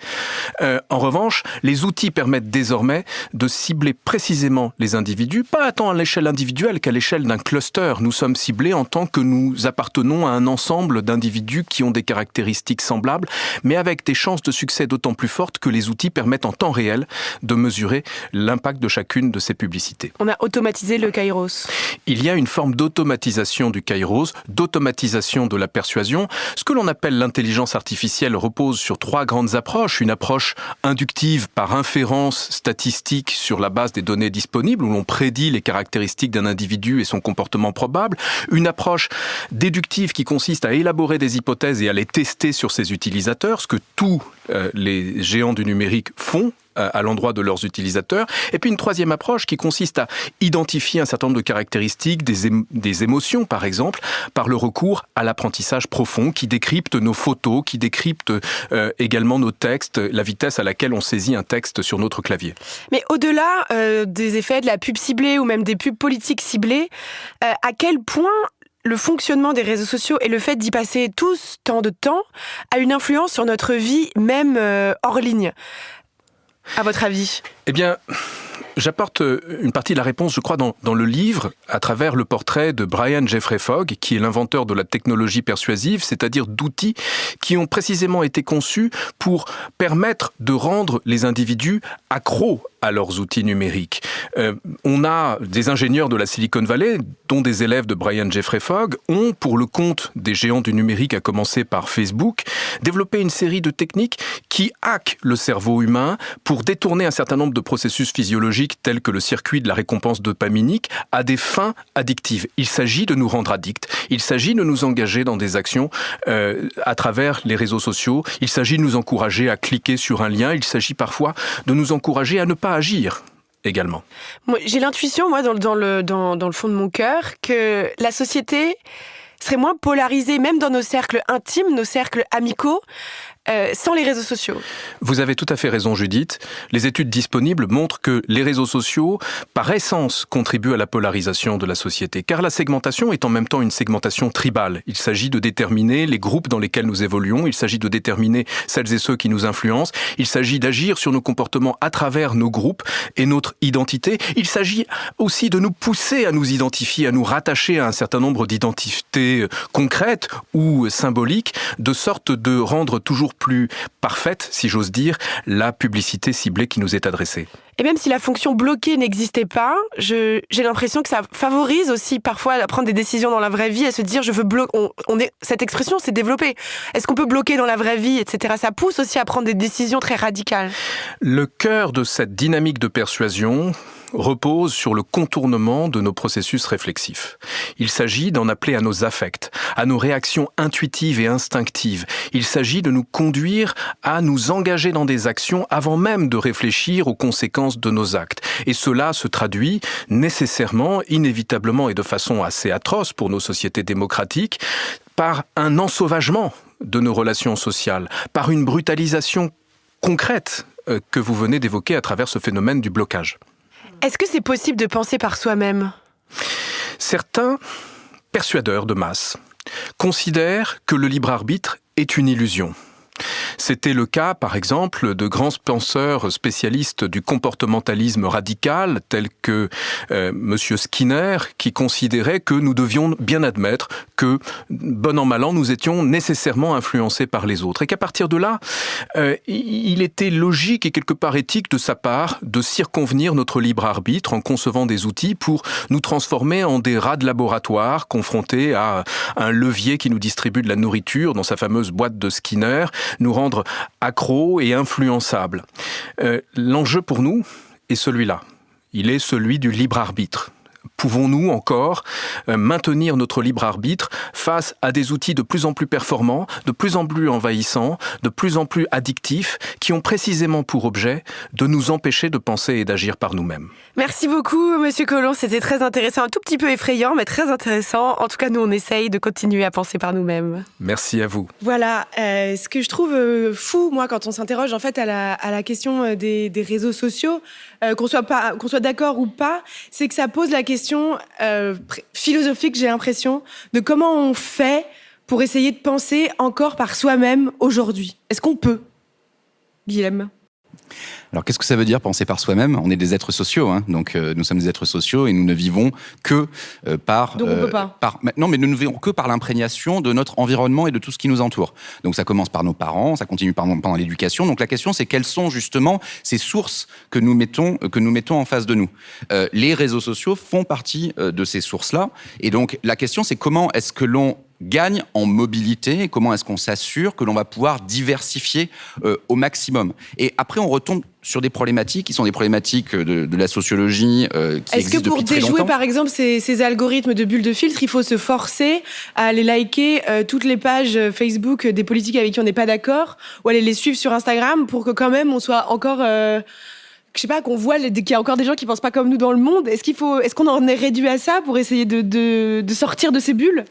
En revanche, les outils permettent désormais de cibler précisément les individus, pas tant à l'échelle individuelle qu'à l'échelle d'un cluster. Nous sommes ciblés en tant que nous appartenons à un ensemble d'individus qui ont des caractéristiques semblables, mais avec des chances de succès d'autant plus fortes que les outils permettent en temps réel de mesurer l'impact de chacune de ces publicités. On a automatisé le kairos. Il y a une forme d'automatisation du kairos, d'automatisation de la persuasion. Ce que l'on appelle l'intelligence artificielle repose sur 3 grandes approches. Une approche inductive par inférence statistique sur la base des données disponibles, où l'on prédit les caractéristiques d'un individu et son comportement probable. Une approche déductive qui consiste à élaborer des hypothèses et à les tester sur ses utilisateurs, ce que tous les géants du numérique font à l'endroit de leurs utilisateurs. Et puis une troisième approche qui consiste à identifier un certain nombre de caractéristiques, des émotions par exemple, par le recours à l'apprentissage profond qui décrypte nos photos, qui décrypte également nos textes, la vitesse à laquelle on saisit un texte sur notre clavier. Mais au-delà des effets de la pub ciblée ou même des pubs politiques ciblées, à quel point le fonctionnement des réseaux sociaux et le fait d'y passer tous tant de temps a une influence sur notre vie, même hors ligne, à votre avis ? Eh bien, j'apporte une partie de la réponse, je crois, dans le livre, à travers le portrait de Brian Jeffrey Fogg, qui est l'inventeur de la technologie persuasive, c'est-à-dire d'outils qui ont précisément été conçus pour permettre de rendre les individus accros à leurs outils numériques. On a des ingénieurs de la Silicon Valley, dont des élèves de Brian Jeffrey Fogg, ont, pour le compte des géants du numérique, à commencer par Facebook, développé une série de techniques qui hackent le cerveau humain pour détourner un certain nombre de processus physiologiques tels que le circuit de la récompense dopaminique à des fins addictives. Il s'agit de nous rendre addicts. Il s'agit de nous engager dans des actions à travers les réseaux sociaux. Il s'agit de nous encourager à cliquer sur un lien. Il s'agit parfois de nous encourager à ne pas agir également. Moi, j'ai l'intuition, moi, dans le fond de mon cœur, que la société serait moins polarisée, même dans nos cercles intimes, nos cercles amicaux, sans les réseaux sociaux. Vous avez tout à fait raison, Judith. Les études disponibles montrent que les réseaux sociaux, par essence, contribuent à la polarisation de la société. Car la segmentation est en même temps une segmentation tribale. Il s'agit de déterminer les groupes dans lesquels nous évoluons. Il s'agit de déterminer celles et ceux qui nous influencent. Il s'agit d'agir sur nos comportements à travers nos groupes et notre identité. Il s'agit aussi de nous pousser à nous identifier, à nous rattacher à un certain nombre d'identités concrètes ou symboliques, de sorte de rendre toujours plus parfaite, si j'ose dire, la publicité ciblée qui nous est adressée. Et même si la fonction bloquer n'existait pas, j'ai l'impression que ça favorise aussi parfois à prendre des décisions dans la vraie vie, à se dire je veux bloquer. Cette expression s'est développée. Est-ce qu'on peut bloquer dans la vraie vie, etc. Ça pousse aussi à prendre des décisions très radicales. Le cœur de cette dynamique de persuasion repose sur le contournement de nos processus réflexifs. Il s'agit d'en appeler à nos affects, à nos réactions intuitives et instinctives. Il s'agit de nous conduire à nous engager dans des actions avant même de réfléchir aux conséquences de nos actes. Et cela se traduit nécessairement, inévitablement et de façon assez atroce pour nos sociétés démocratiques, par un ensauvagement de nos relations sociales, par une brutalisation concrète que vous venez d'évoquer à travers ce phénomène du blocage. Est-ce que c'est possible de penser par soi-même ? Certains persuadeurs de masse considèrent que le libre arbitre est une illusion. C'était le cas, par exemple, de grands penseurs spécialistes du comportementalisme radical, tels que Monsieur Skinner, qui considérait que nous devions bien admettre que, bon an mal an, nous étions nécessairement influencés par les autres. Et qu'à partir de là, il était logique et quelque part éthique de sa part de circonvenir notre libre arbitre en concevant des outils pour nous transformer en des rats de laboratoire confrontés à un levier qui nous distribue de la nourriture dans sa fameuse boîte de Skinner, nous rendre accros et influençables. L'enjeu pour nous est celui-là. Il est celui du libre arbitre. Pouvons-nous encore maintenir notre libre arbitre face à des outils de plus en plus performants, de plus en plus envahissants, de plus en plus addictifs, qui ont précisément pour objet de nous empêcher de penser et d'agir par nous-mêmes. Merci beaucoup, Monsieur Collomb. C'était très intéressant, un tout petit peu effrayant, mais très intéressant. En tout cas, nous, on essaye de continuer à penser par nous-mêmes. Merci à vous. Voilà, ce que je trouve fou, moi, quand on s'interroge en fait à la question des réseaux sociaux, qu'on soit d'accord ou pas, c'est que ça pose la question philosophique, j'ai l'impression, de comment on fait pour essayer de penser encore par soi-même aujourd'hui. Est-ce qu'on peut, Guilhem ? Alors, qu'est-ce que ça veut dire penser par soi-même ? On est des êtres sociaux, hein, donc nous sommes des êtres sociaux et nous ne vivons que par... Donc on peut pas. Non, mais nous ne vivons que par l'imprégnation de notre environnement et de tout ce qui nous entoure. Donc ça commence par nos parents, ça continue pendant l'éducation. Donc la question, c'est quelles sont justement ces sources que nous mettons en face de nous. Les réseaux sociaux font partie de ces sources-là. Et donc la question, c'est comment est-ce que l'on gagne en mobilité et comment est-ce qu'on s'assure que l'on va pouvoir diversifier au maximum. Et après, on retombe sur des problématiques qui sont des problématiques de la sociologie qui existent depuis très longtemps. Est-ce que pour déjouer, par exemple, ces algorithmes de bulles de filtre, il faut se forcer à aller liker toutes les pages Facebook des politiques avec qui on n'est pas d'accord ou aller les suivre sur Instagram pour que quand même on soit encore... je sais pas, qu'on voit qu'il y a encore des gens qui pensent pas comme nous dans le monde. Est-ce qu'on en est réduit à ça pour essayer de sortir de ces bulles ?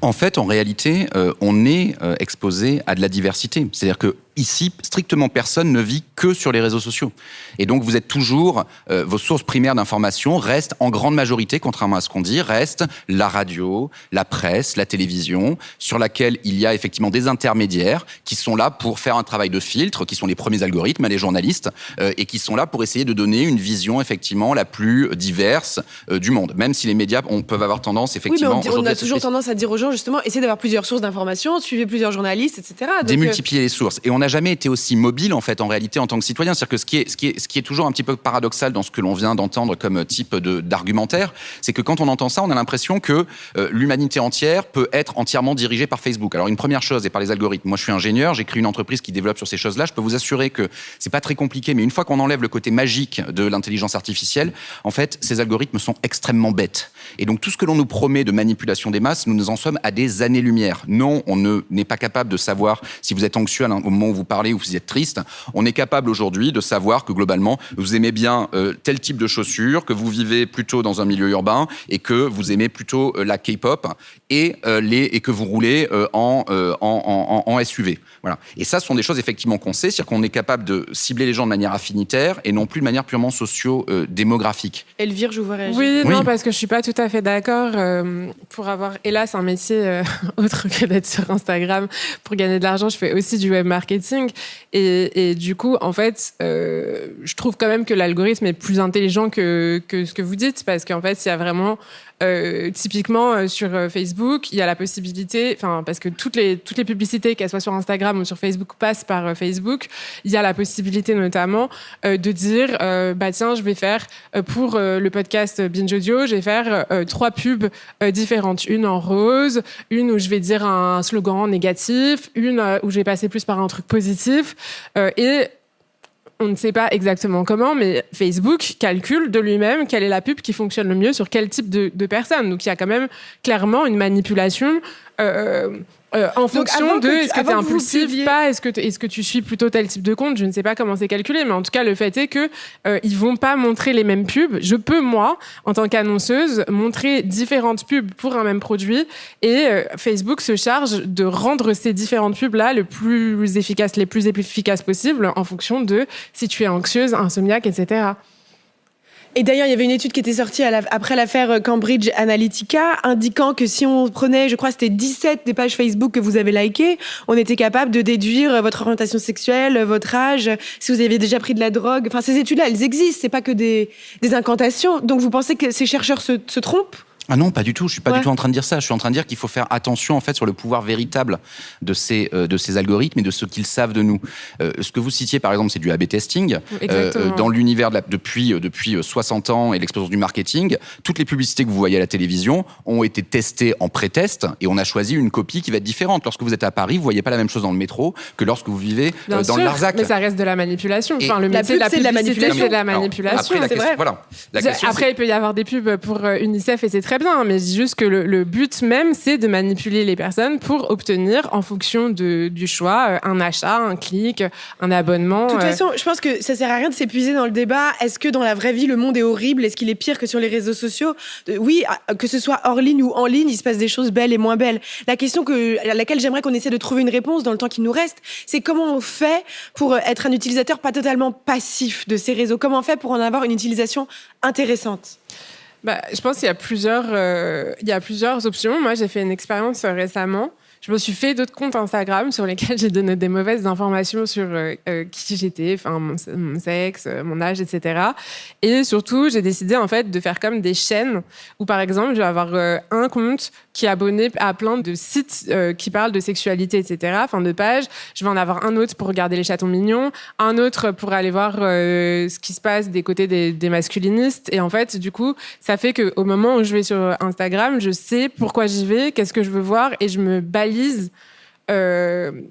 En fait, en réalité, on est exposé à de la diversité. C'est-à-dire que ici, strictement personne ne vit que sur les réseaux sociaux. Et donc, vous êtes toujours... vos sources primaires d'information restent, en grande majorité, contrairement à ce qu'on dit, restent la radio, la presse, la télévision, sur laquelle il y a effectivement des intermédiaires qui sont là pour faire un travail de filtre, qui sont les premiers algorithmes, les journalistes, et qui sont là pour essayer de donner une vision, effectivement, la plus diverse du monde. Même si les médias peuvent avoir tendance, effectivement... Oui, mais on a toujours tendance à dire dire aux gens, justement, essayez d'avoir plusieurs sources d'informations, suivez plusieurs journalistes, etc. Donc, démultiplier les sources. Et on n'a jamais été aussi mobile, en fait, en réalité, en tant que citoyen. C'est-à-dire que ce qui est toujours un petit peu paradoxal dans ce que l'on vient d'entendre comme type d'argumentaire, c'est que quand on entend ça, on a l'impression que l'humanité entière peut être entièrement dirigée par Facebook. Alors, une première chose est par les algorithmes. Moi, je suis ingénieur, j'ai créé une entreprise qui développe sur ces choses-là. Je peux vous assurer que c'est pas très compliqué, mais une fois qu'on enlève le côté magique de l'intelligence artificielle, en fait, ces algorithmes sont extrêmement bêtes. Et donc, tout ce que l'on nous promet de manipulation des masses, nous en sommes à des années-lumière. Non, on n'est pas capable de savoir si vous êtes anxieux au moment où vous parlez ou si vous êtes triste. On est capable aujourd'hui de savoir que globalement, vous aimez bien tel type de chaussures, que vous vivez plutôt dans un milieu urbain et que vous aimez plutôt la K-pop et que vous roulez en SUV. Voilà. Et ça, ce sont des choses effectivement qu'on sait, c'est-à-dire qu'on est capable de cibler les gens de manière affinitaire et non plus de manière purement socio-démographique. Elvire, je vous vois réagir. Oui, Oui. non, parce que je suis pas tout à fait d'accord. Pour avoir, hélas, un métier autre que d'être sur Instagram pour gagner de l'argent, je fais aussi du web marketing. Et du coup, en fait, je trouve quand même que l'algorithme est plus intelligent que ce que vous dites, parce qu'en fait, il y a vraiment typiquement sur Facebook, il y a la possibilité, parce que toutes les publicités, qu'elles soient sur Instagram ou sur Facebook, passent par Facebook. Il y a la possibilité notamment de dire, tiens, je vais faire pour le podcast Binge Audio, je vais faire 3 pubs différentes, une en rose, une où je vais dire un slogan négatif, une où je vais passer plus par un truc positif, et on ne sait pas exactement comment, mais Facebook calcule de lui-même quelle est la pub qui fonctionne le mieux sur quel type de personnes. Donc, il y a quand même clairement une manipulation en fonction de est-ce que tu es impulsif, pas, est-ce que tu suis plutôt tel type de compte. Je ne sais pas comment c'est calculé, mais en tout cas, le fait est que ils vont pas montrer les mêmes pubs. Je peux, moi, en tant qu'annonceuse, montrer différentes pubs pour un même produit, et Facebook se charge de rendre ces différentes pubs-là les plus efficaces possibles en fonction de si tu es anxieuse, insomniaque, etc. Et d'ailleurs, il y avait une étude qui était sortie après l'affaire Cambridge Analytica, indiquant que si on prenait, je crois, c'était 17 des pages Facebook que vous avez likées, on était capable de déduire votre orientation sexuelle, votre âge, si vous aviez déjà pris de la drogue. Enfin, ces études-là, elles existent, c'est pas que des incantations. Donc, vous pensez que ces chercheurs se trompent ? Ah non, pas du tout. Je suis pas du tout en train de dire ça. Je suis en train de dire qu'il faut faire attention en fait sur le pouvoir véritable de ces algorithmes et de ce qu'ils savent de nous. Ce que vous citiez par exemple, c'est du A/B testing. Dans l'univers depuis 60 ans et l'explosion du marketing, toutes les publicités que vous voyez à la télévision ont été testées en pré-test et on a choisi une copie qui va être différente. Lorsque vous êtes à Paris, vous voyez pas la même chose dans le métro que lorsque vous vivez dans le Larzac. Mais ça reste de la manipulation. Et le métier de la publicité, c'est de la manipulation. Après, c'est vrai. La question, après, il peut y avoir des pubs pour UNICEF et c'est très bien, mais je dis juste que le but même, c'est de manipuler les personnes pour obtenir, en fonction du choix, un achat, un clic, un abonnement. De toute façon, je pense que ça sert à rien de s'épuiser dans le débat. Est-ce que dans la vraie vie, le monde est horrible ? Est-ce qu'il est pire que sur les réseaux sociaux ? Oui, que ce soit hors ligne ou en ligne, il se passe des choses belles et moins belles. La question à laquelle j'aimerais qu'on essaie de trouver une réponse dans le temps qui nous reste, c'est comment on fait pour être un utilisateur pas totalement passif de ces réseaux ? Comment on fait pour en avoir une utilisation intéressante ? Je pense qu'il y a plusieurs options. Moi, j'ai fait une expérience récemment. Je me suis fait d'autres comptes Instagram sur lesquels j'ai donné des mauvaises informations sur qui j'étais, mon sexe, mon âge, etc. Et surtout, j'ai décidé en fait de faire comme des chaînes où, par exemple, je vais avoir un compte qui est abonné à plein de sites qui parlent de sexualité, etc. De page. Je vais en avoir un autre pour regarder les chatons mignons, un autre pour aller voir ce qui se passe des côtés des masculinistes. Et en fait, du coup, ça fait qu'au moment où je vais sur Instagram, je sais pourquoi j'y vais, qu'est-ce que je veux voir, et je me balise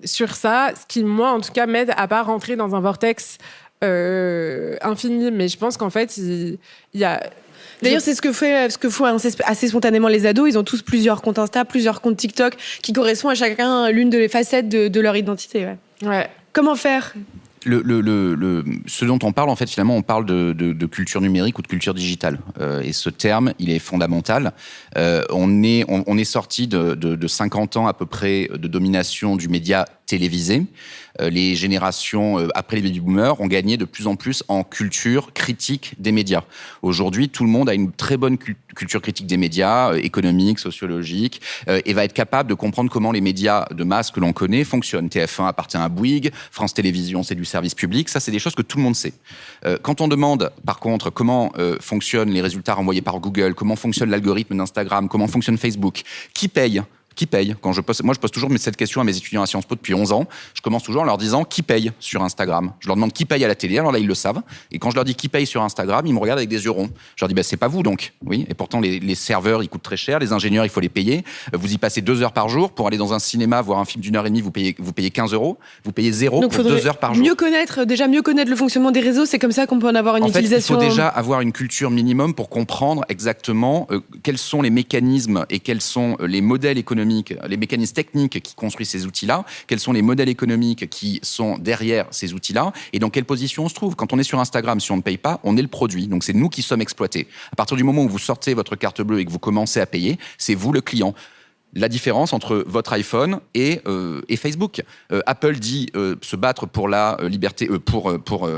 sur ça, ce qui, moi, en tout cas, m'aide à pas rentrer dans un vortex infini. Mais je pense qu'en fait, il y a... D'ailleurs, c'est ce que font assez spontanément les ados. Ils ont tous plusieurs comptes Insta, plusieurs comptes TikTok, qui correspondent à chacun l'une des facettes de leur identité. Ouais. Comment faire ? Ce dont on parle, en fait, finalement, on parle de culture numérique ou de culture digitale. Et ce terme, il est fondamental. On est sorti de 50 ans à peu près de domination du média télévisé. Les générations après les baby-boomers ont gagné de plus en plus en culture critique des médias. Aujourd'hui, tout le monde a une très bonne culture critique des médias, économique, sociologique, et va être capable de comprendre comment les médias de masse que l'on connaît fonctionnent. TF1 appartient à Bouygues, France Télévisions, c'est du service public. Ça, c'est des choses que tout le monde sait. Quand on demande, par contre, comment fonctionnent les résultats renvoyés par Google, comment fonctionne l'algorithme d'Instagram, comment fonctionne Facebook, qui paye Qui paye? Moi, je pose toujours cette question à mes étudiants à Sciences Po depuis 11 ans. Je commence toujours en leur disant qui paye sur Instagram. Je leur demande qui paye à la télé. Alors là, ils le savent. Et quand je leur dis qui paye sur Instagram, ils me regardent avec des yeux ronds. Je leur dis, c'est pas vous donc. Oui. Et pourtant, les serveurs, ils coûtent très cher. Les ingénieurs, il faut les payer. Vous y passez 2 heures par jour. Pour aller dans un cinéma, voir un film d'1h30, vous payez 15 €. Vous payez 0 Donc, pour 2 heures par jour. Mieux connaître le fonctionnement des réseaux. C'est comme ça qu'on peut en avoir une utilisation. En fait, il faut déjà avoir une culture minimum pour comprendre exactement quels sont les mécanismes et quels sont les modèles économiques, les mécanismes techniques qui construisent ces outils-là, quels sont les modèles économiques qui sont derrière ces outils-là, et dans quelle position on se trouve. Quand on est sur Instagram, si on ne paye pas, on est le produit. Donc c'est nous qui sommes exploités. À partir du moment où vous sortez votre carte bleue et que vous commencez à payer, c'est vous le client. La différence entre votre iPhone et Facebook. Apple dit se battre pour la liberté, pour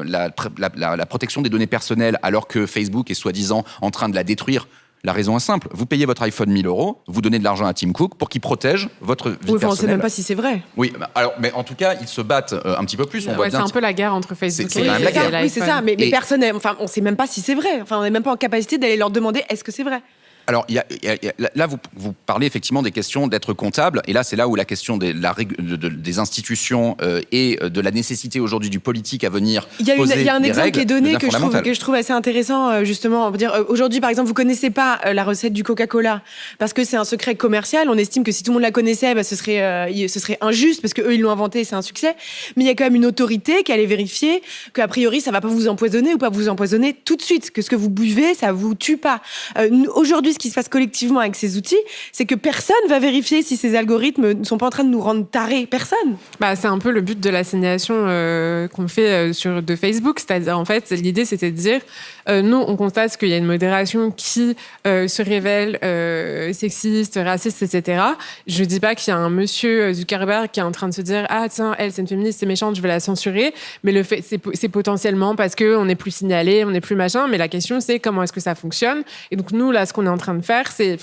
la protection des données personnelles, alors que Facebook est soi-disant en train de la détruire. La raison est simple. Vous payez votre iPhone 1 000 €, vous donnez de l'argent à Tim Cook pour qu'il protège votre vie personnelle. On ne sait même pas si c'est vrai. Oui, mais en tout cas, ils se battent un petit peu plus. On voit bien. C'est un peu la guerre entre Facebook c'est quand même la guerre. Oui, c'est ça. Mais personne, on ne sait même pas si c'est vrai. Enfin, on n'est même pas en capacité d'aller leur demander est-ce que c'est vrai. Alors, là, vous parlez effectivement des questions d'être comptable, et là, c'est là où la question des institutions et de la nécessité aujourd'hui du politique à venir poser des règles. Il y a un exemple qui est donné que je trouve assez intéressant, justement. On peut dire, aujourd'hui, par exemple, vous connaissez pas la recette du Coca-Cola parce que c'est un secret commercial. On estime que si tout le monde la connaissait, ce serait injuste parce que eux ils l'ont inventé, c'est un succès. Mais il y a quand même une autorité qui allait vérifier qu'a priori ça va pas vous empoisonner ou pas vous empoisonner tout de suite, que ce que vous buvez ça vous tue pas. Aujourd'hui, ce qui se passe collectivement avec ces outils, c'est que personne va vérifier si ces algorithmes ne sont pas en train de nous rendre tarés. Personne. C'est un peu le but de l'assignation qu'on fait de Facebook. C'est-à-dire, en fait, l'idée, c'était de dire, nous, on constate qu'il y a une modération qui se révèle sexiste, raciste, etc. Je ne dis pas qu'il y a un monsieur Zuckerberg qui est en train de se dire « Ah, tiens, elle, c'est une féministe, c'est méchante, je vais la censurer. » Mais le fait, c'est potentiellement parce qu'on est plus signalé, on est plus machin. Mais la question, c'est comment est-ce que ça fonctionne. Et donc, nous, là, ce qu'on est en train de faire, c'est...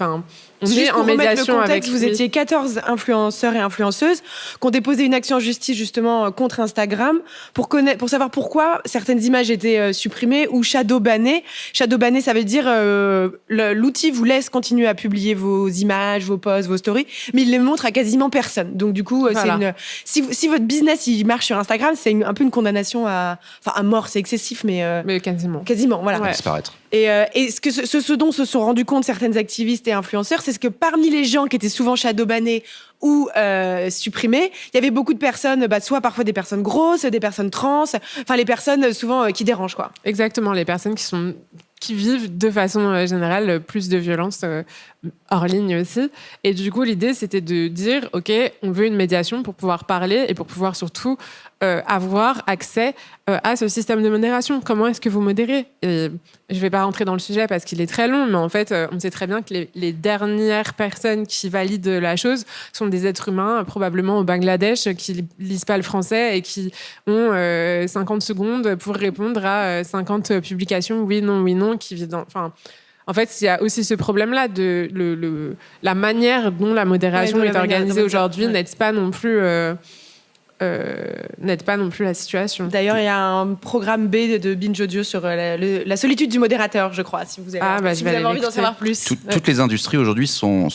On est en médiation avec... Vous étiez 14 influenceurs et influenceuses qui ont déposé une action en justice justement contre Instagram pour savoir pourquoi certaines images étaient supprimées ou shadowbannées. Shadowbannées, ça veut dire l'outil vous laisse continuer à publier vos images, vos posts, vos stories, mais il les montre à quasiment personne. Donc du coup, voilà. Si votre business il marche sur Instagram, c'est un peu une condamnation à mort. C'est excessif, mais quasiment, voilà. Ouais. Disparaître. Et ce dont se sont rendus compte certaines activistes et influenceurs, c'est que parmi les gens qui étaient souvent shadowbannés ou supprimés, il y avait beaucoup de personnes, soit parfois des personnes grosses, des personnes trans, les personnes souvent qui dérangent, quoi. Exactement, les personnes qui vivent de façon générale plus de violence hors ligne aussi. Et du coup, l'idée, c'était de dire, OK, on veut une médiation pour pouvoir parler et pour pouvoir surtout avoir accès à ce système de modération. Comment est-ce que vous modérez ? Et je ne vais pas rentrer dans le sujet parce qu'il est très long, mais en fait, on sait très bien que les dernières personnes qui valident la chose sont des êtres humains, probablement au Bangladesh, qui ne lisent pas le français et qui ont 50 secondes pour répondre à 50 publications oui, non, qui vivent dans... En fait, il y a aussi ce problème-là de la manière dont la modération est organisée aujourd'hui n'aide pas non plus... n'aide pas non plus la situation. D'ailleurs, il y a un programme B de Binge Audio sur la solitude du modérateur, je crois, si vous avez envie d'en savoir plus. Toutes les industries aujourd'hui sont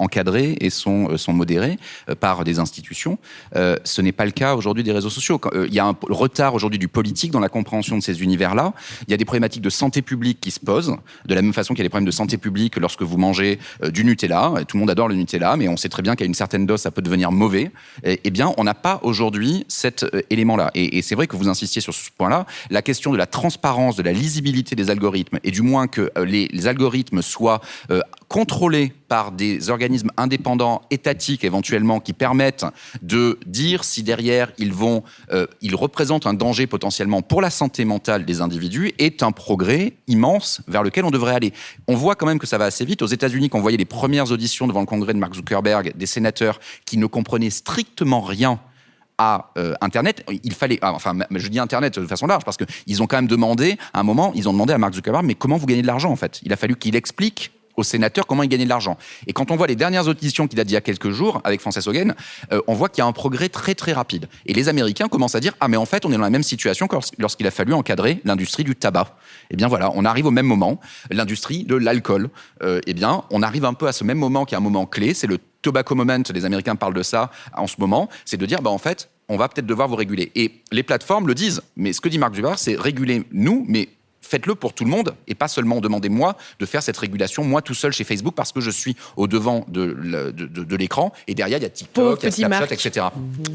encadrées et sont modérées par des institutions. Ce n'est pas le cas aujourd'hui des réseaux sociaux. Il y a un retard aujourd'hui du politique dans la compréhension de ces univers-là. Il y a des problématiques de santé publique qui se posent, de la même façon qu'il y a des problèmes de santé publique lorsque vous mangez du Nutella. Tout le monde adore le Nutella, mais on sait très bien qu'à une certaine dose, ça peut devenir mauvais. Eh bien, on n'a pas aujourd'hui cet élément-là. Et c'est vrai que vous insistiez sur ce point-là. La question de la transparence, de la lisibilité des algorithmes, et du moins que les algorithmes soient contrôlés par des organismes indépendants, étatiques éventuellement, qui permettent de dire si derrière ils représentent un danger potentiellement pour la santé mentale des individus, est un progrès immense vers lequel on devrait aller. On voit quand même que ça va assez vite. Aux États-Unis, quand on voyait les premières auditions devant le Congrès de Mark Zuckerberg, des sénateurs qui ne comprenaient strictement rien à Internet, il fallait, je dis Internet de façon large, parce qu'ils ont quand même demandé, à un moment, ils ont demandé à Mark Zuckerberg, mais comment vous gagnez de l'argent en fait ? Il a fallu qu'il explique aux sénateurs comment ils gagnaient de l'argent. Et quand on voit les dernières auditions qui datent d'il y a quelques jours avec Frances Haugen, on voit qu'il y a un progrès très très rapide. Et les Américains commencent à dire mais en fait on est dans la même situation que lorsqu'il a fallu encadrer l'industrie du tabac. Eh bien voilà, on arrive au même moment. L'industrie de l'alcool. On arrive un peu à ce même moment qui est un moment clé. C'est le tobacco moment. Les Américains parlent de ça en ce moment. C'est de dire en fait on va peut-être devoir vous réguler. Et les plateformes le disent. Mais ce que dit Mark Zuckerberg, c'est réguler nous, mais faites-le pour tout le monde et pas seulement demandez-moi de faire cette régulation, moi tout seul chez Facebook, parce que je suis au devant de l'écran et derrière il y a TikTok, il y a Snapchat, etc.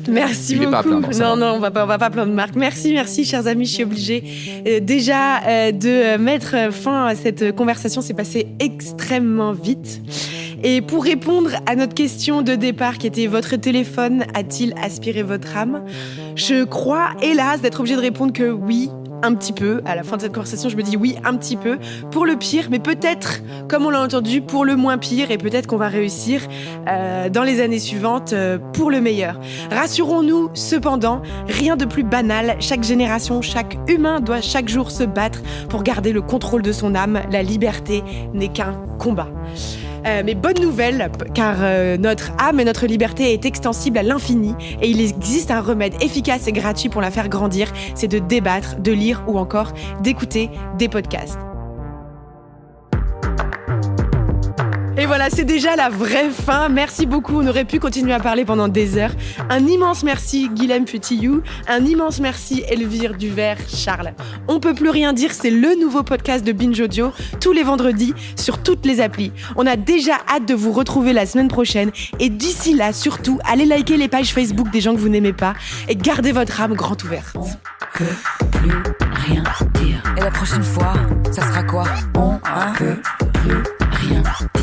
Merci beaucoup. Non, on va pas plaindre Marc. Merci, chers amis. Je suis obligée de mettre fin à cette conversation. C'est passé extrêmement vite. Et pour répondre à notre question de départ qui était « Votre téléphone a-t-il aspiré votre âme ?» Je crois, hélas, d'être obligée de répondre que oui, un petit peu. À la fin de cette conversation, je me dis oui, un petit peu. Pour le pire, mais peut-être, comme on l'a entendu, pour le moins pire. Et peut-être qu'on va réussir dans les années suivantes pour le meilleur. Rassurons-nous, cependant, rien de plus banal. Chaque génération, chaque humain doit chaque jour se battre pour garder le contrôle de son âme. La liberté n'est qu'un combat. Mais bonne nouvelle, car notre âme et notre liberté est extensible à l'infini et il existe un remède efficace et gratuit pour la faire grandir, c'est de débattre, de lire ou encore d'écouter des podcasts. Et voilà, c'est déjà la vraie fin. Merci beaucoup. On aurait pu continuer à parler pendant des heures. Un immense merci, Guilhem Petillou. Un immense merci, Elvire Duvert-Charles. On peut plus rien dire, c'est le nouveau podcast de Binge Audio, tous les vendredis, sur toutes les applis. On a déjà hâte de vous retrouver la semaine prochaine. Et d'ici là, surtout, allez liker les pages Facebook des gens que vous n'aimez pas et gardez votre âme grande ouverte. On peut plus rien dire. Et la prochaine fois, ça sera quoi? On peut plus rien dire.